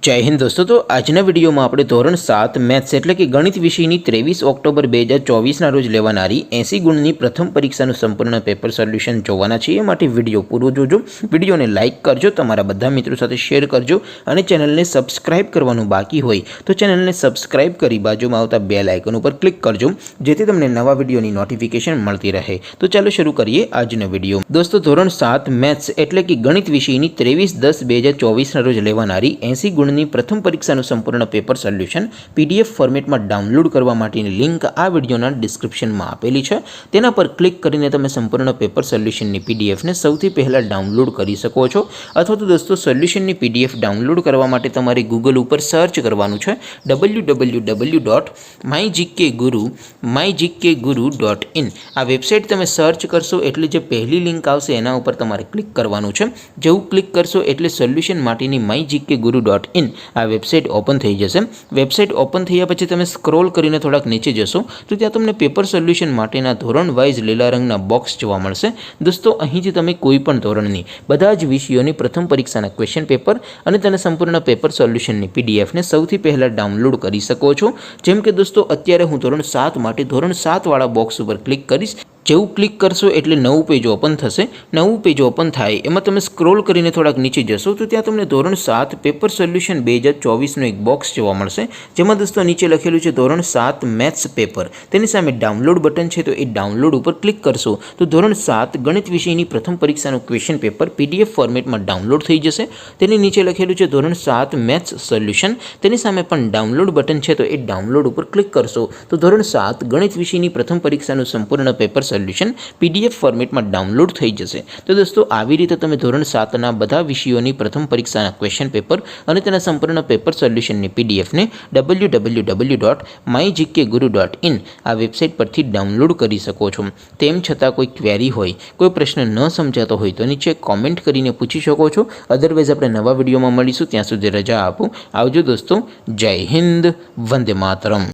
जय हिंद दोस्तों। तो आजना विडियो में આપણે ધોરણ 7 મેથ્સ એટલે કે ગણિત વિષયની 23 ઓક્ટોબર 2024 ના રોજ લેવાનારી 80 ગુણની પ્રથમ પરીક્ષાનું સંપૂર્ણ પેપર સોલ્યુશન જોવાના છે। એ માટે વિડિયો પૂરો જોજો, વિડિયોને લાઈક કરજો, તમારા બધા મિત્રો સાથે શેર કરજો અને ચેનલને સબસ્ક્રાઇબ કરવાનું બાકી હોય તો ચેનલને સબસ્ક્રાઇબ કરી બાજુમાં આવતા બેલ આઇકન ઉપર ક્લિક કરજો જેથી તમને નવા વિડિયોની નોટિફિકેશન મળતી રહે। તો ચાલો શરૂ કરીએ આજનો વિડિયો। દોસ્તો ધોરણ 7 મેથ્સ એટલે કે ગણિત વિષયની 23/10/2024 ના રોજ લેવાનારી 80 ગુણની પ્રથમ પરીક્ષાનું સંપૂર્ણ પેપર સોલ્યુશન પીડીએફ ફોર્મેટમાં ડાઉનલોડ કરવા માટેની લિંક આ વિડિયોના ડિસ્ક્રિપ્શનમાં આપેલી છે। તેના પર ક્લિક કરીને તમે સંપૂર્ણ પેપર સોલ્યુશનની પીડીએફને સૌથી પહેલાં ડાઉનલોડ કરી શકો છો। અથવા તો દોસ્તો સોલ્યુશનની પીડીએફ ડાઉનલોડ કરવા માટે તમારે ગૂગલ ઉપર સર્ચ કરવાનું છે www.mygkguru.in। આ વેબસાઇટ તમે સર્ચ કરશો એટલે જે પહેલી લિંક આવશે એના ઉપર તમારે ક્લિક કરવાનું છે। જેવું ક્લિક કરશો એટલે સોલ્યુશન માટેની mygkguru.in આ વેબસાઇટ ઓપન થઈ જશે। વેબસાઇટ ઓપન થયા પછી તમે સ્ક્રોલ કરીને થોડાક નીચે જશો તો ત્યાં તમને પેપર સોલ્યુશન માટેના ધોરણ વાઇઝ લીલા રંગના બોક્સ જોવા મળશે। દોસ્તો અહીંથી તમે કોઈ પણ ધોરણની બધા જ વિષયોની પ્રથમ પરીક્ષાના ક્વેશ્ચન પેપર અને તેના સંપૂર્ણ પેપર સોલ્યુશનની પીડીએફને સૌથી પહેલાં ડાઉનલોડ કરી શકો છો। જેમ કે દોસ્તો અત્યારે હું ધોરણ 7 માટે ધોરણ 7 વાળા બોક્સ ઉપર ક્લિક કરીશ। જેવું ક્લિક કરશો એટલે નવું પેજ ઓપન થશે। નવું પેજ ઓપન થાય એમાં તમે સ્ક્રોલ કરીને થોડાક નીચે જશો તો ત્યાં તમને ધોરણ 7 પેપર સોલ્યુશન 2024નો એક બોક્સ જોવા મળશે જેમાં દોસ્તો નીચે લખેલું છે ધોરણ 7 મેથ્સ પેપર। તેની સામે ડાઉનલોડ બટન છે તો એ ડાઉનલોડ ઉપર ક્લિક કરશો તો ધોરણ 7 ગણિત વિષયની પ્રથમ પરીક્ષાનું ક્વેશ્ચન પેપર પીડીએફ ફોર્મેટમાં ડાઉનલોડ થઈ જશે। તેની નીચે લખેલું છે ધોરણ 7 મેથ્સ સોલ્યુશન। તેની સામે પણ ડાઉનલોડ બટન છે તો એ ડાઉનલોડ ઉપર ક્લિક કરશો તો ધોરણ 7 ગણિત વિષયની પ્રથમ પરીક્ષાનું સંપૂર્ણ પેપર સોલ્યુશન પીડીએફ ફોર્મેટમાં ડાઉનલોડ થઈ જશે। તો દોસ્તો આવી રીતે તમે ધોરણ 7ના બધા વિષયોની પ્રથમ પરીક્ષાના ક્વેશ્ચન પેપર અને તેના સંપૂર્ણ પેપર સોલ્યુશનની પીડીએફને www.mygkguru.in આ વેબસાઇટ પરથી ડાઉનલોડ કરી શકો છો। તેમ છતાં કોઈ ક્વેરી હોય, કોઈ પ્રશ્ન ન સમજાતો હોય તો નીચે કોમેન્ટ કરીને પૂછી શકો છો। અધરવાઇઝ આપણે નવા વિડીયોમાં મળીશું, ત્યાં સુધી રજા આપો। આવજો દોસ્તો, જય હિન્દ, વંદે માતરમ।